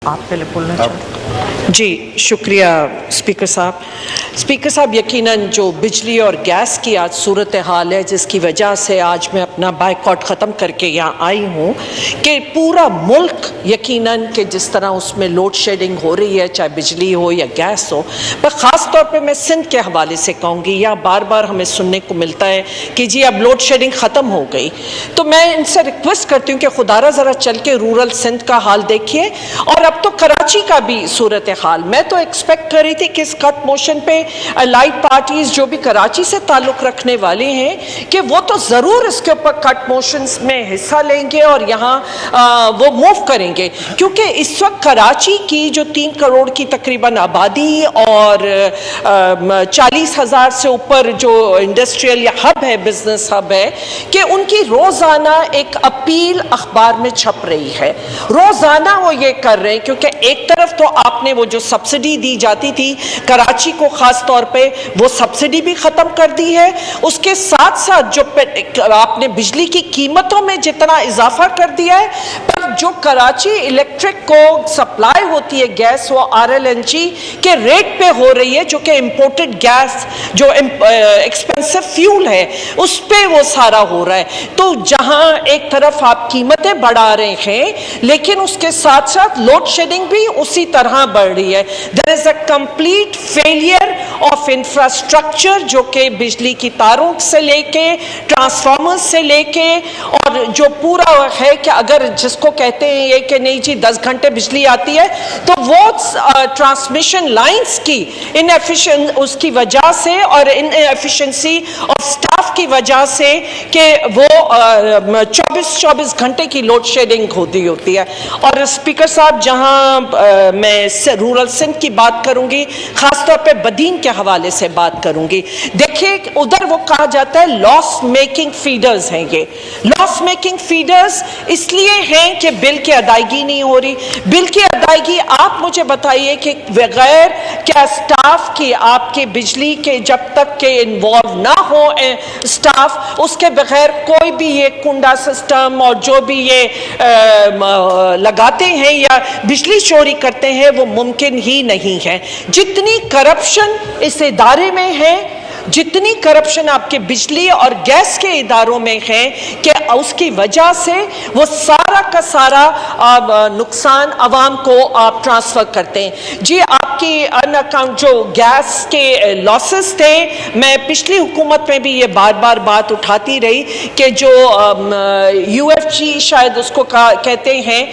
آپ پہلے بولنا چاہتے جی شکریہ اسپیکر صاحب یقیناً جو بجلی اور گیس کی آج صورتحال ہے جس کی وجہ سے آج میں اپنا بائیکاٹ ختم کر کے یہاں آئی ہوں کہ پورا ملک یقیناً کہ جس طرح اس میں لوڈ شیڈنگ ہو رہی ہے چاہے بجلی ہو یا گیس ہو، پر خاص طور پہ میں سندھ کے حوالے سے کہوں گی، یا بار بار ہمیں سننے کو ملتا ہے کہ جی اب لوڈ شیڈنگ ختم ہو گئی، تو میں ان سے ریکویسٹ کرتی ہوں کہ خدا را ذرا چل کے رورل سندھ کا حال دیکھیے، اور اب تو کراچی کا بھی صورتحال میں تو ایکسپیکٹ کر رہی تھی کہ اس کٹ موشن پہ الائڈ پارٹیز جو بھی کراچی سے تعلق رکھنے والے ہیں کہ وہ تو ضرور اس کے اوپر کٹ موشنز میں حصہ لیں گے اور یہاں وہ موو کریں گے، کیونکہ اس وقت کراچی کی جو 3 کروڑ کی تقریباً آبادی اور 40,000 سے اوپر جو انڈسٹریل یا ہب ہے، بزنس ہب ہے، کہ ان کی روزانہ ایک اپیل اخبار میں چھپ رہی ہے، روزانہ وہ یہ کر رہے ہیں، کیونکہ ایک طرف تو آپ نے وہ جو سبسڈی دی جاتی تھی کراچی کو خاص طور پہ وہ سبسڈی بھی ختم کر دی ہے، اس کے ساتھ ساتھ جو آپ نے بجلی کی قیمتوں میں جتنا اضافہ کر دیا ہے، پر جو کراچی الیکٹرک کو سپلائی ہوتی ہے گیس وہ RLNG کے ریٹ پہ ہو رہی ہے، جو کہ امپورٹڈ گیس جو ایکسپینسو فیول ہے اس پہ وہ سارا ہو رہا ہے، تو جہاں ایک طرف آپ قیمتیں بڑھا رہے ہیں لیکن اس کے ساتھ ساتھ لوڈ شیڈنگ بھی اسی طرح بڑھ رہی ہے۔ There is a complete failure of infrastructure جو کہ بجلی کی تاروں سے لے کے ٹرانسفارمر سے لے کے اور جو پورا ہے کہ اگر جس کو کہتے ہیں یہ کہ نہیں جی 10 گھنٹے بجلی آتی ہے تو وہ ٹرانسمیشن لائنز کی اس کی وجہ سے اور انایفیشنسی آف سٹاف کی وجہ سے کہ وہ 24 گھنٹے کی لوڈ شیڈنگ ہوتی ہے۔ اور اسپیکر صاحب جہاں میں رورل سندھ کی بات کروں گی، خاص طور پہ بدین کے حوالے سے بات کروں گی، دیکھیں ادھر وہ کہا جاتا ہے لاس میکنگ فیڈرز ہیں، یہ لاس میکنگ فیڈرز اس لیے ہیں کہ بل کی ادائیگی نہیں ہو رہی، بل کی ادائیگی آپ مجھے بتائیے کہ بغیر کیا سٹاف کی آپ کے بجلی کے جب تک کہ انوالو نہ ہو سٹاف، اس کے بغیر کوئی بھی یہ کنڈا سسٹم اور جو بھی یہ لگاتے ہیں یا بجلی چوری کرتے ہیں وہ ممکن ہی نہیں ہے۔ جتنی کرپشن اس ادارے میں ہے، جتنی کرپشن آپ کے بجلی اور گیس کے اداروں میں ہے کہ اس کی وجہ سے وہ سارا کا سارا نقصان عوام کو آپ ٹرانسفر کرتے ہیں۔ جی آپ کی ان اکاؤنٹ جو گیس کے لاسز تھے، میں پچھلی حکومت میں بھی یہ بار بار بات اٹھاتی رہی کہ جو UFG شاید اس کو کہتے ہیں،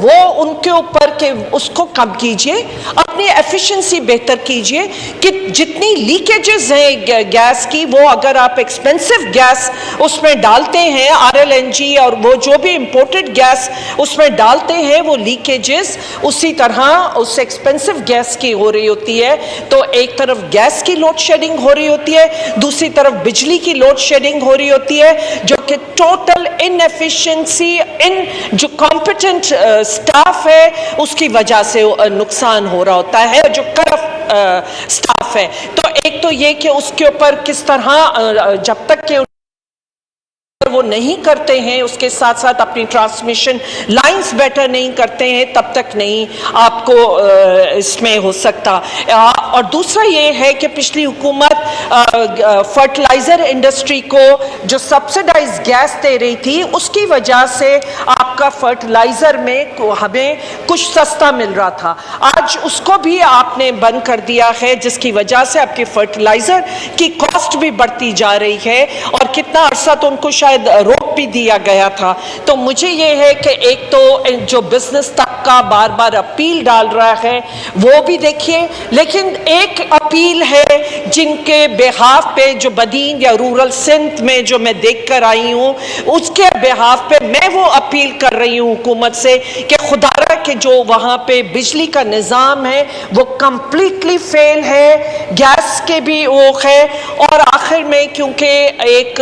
وہ ان کے اوپر کہ اس کو کم کیجئے، اپنی ایفیشنسی بہتر کیجئے، کہ جتنی لیکیجز ہیں گیس کی وہ اگر آپ ایکسپینسو گیس اس میں ڈالتے ہیں RLNG اور وہ جو بھی امپورٹڈ گیس اس میں ڈالتے ہیں وہ لیکیجز اسی طرح اس ایکسپینسو گیس کی ہو رہی ہوتی ہے، تو ایک طرف گیس کی لوڈ شیڈنگ ہو رہی ہوتی ہے، دوسری طرف بجلی کی لوڈ شیڈنگ ہو رہی ہوتی ہے، جو کہ ٹوٹل انیفیشنسی ان جو کمپیٹنٹ سٹاف ہے اس کی وجہ سے نقصان ہو رہا ہوتا ہے، جو کرپٹ سٹاف ہے۔ تو ایک تو یہ کہ اس کے اوپر کس طرح جب تک کہ وہ نہیں کرتے ہیں، اس کے ساتھ ساتھ اپنی ٹرانسمیشن لائنز بیٹر نہیں کرتے ہیں، تب تک نہیں آپ کو اس میں ہو سکتا۔ اور دوسرا یہ ہے کہ پچھلی حکومت فرٹیلائزر انڈسٹری کو جو سبسڈائز گیس دے رہی تھی اس کی وجہ سے آپ کا فرٹیلائزر میں ہمیں کچھ سستا مل رہا تھا، آج اس کو بھی آپ نے بند کر دیا ہے، جس کی وجہ سے آپ کی فرٹیلائزر کی کاسٹ بھی بڑھتی جا رہی ہے، اور کتنا عرصہ تو ان کو شاید روک بھی دیا گیا تھا۔ تو مجھے یہ ہے کہ ایک تو جو بزنس طبقہ بار بار اپیل ڈال رہا ہے وہ بھی دیکھیے، لیکن ایک اپیل ہے جن کے بہاف پہ جو بدین یا رورل سندھ میں جو میں دیکھ کر آئی ہوں اس کے بہاف پہ میں وہ اپیل کر رہی ہوں حکومت سے کہ خدا را کہ جو وہاں پہ بجلی کا نظام ہے وہ کمپلیٹلی فیل ہے، گیس کے بھی اوق ہے، اور آخر میں کیونکہ ایک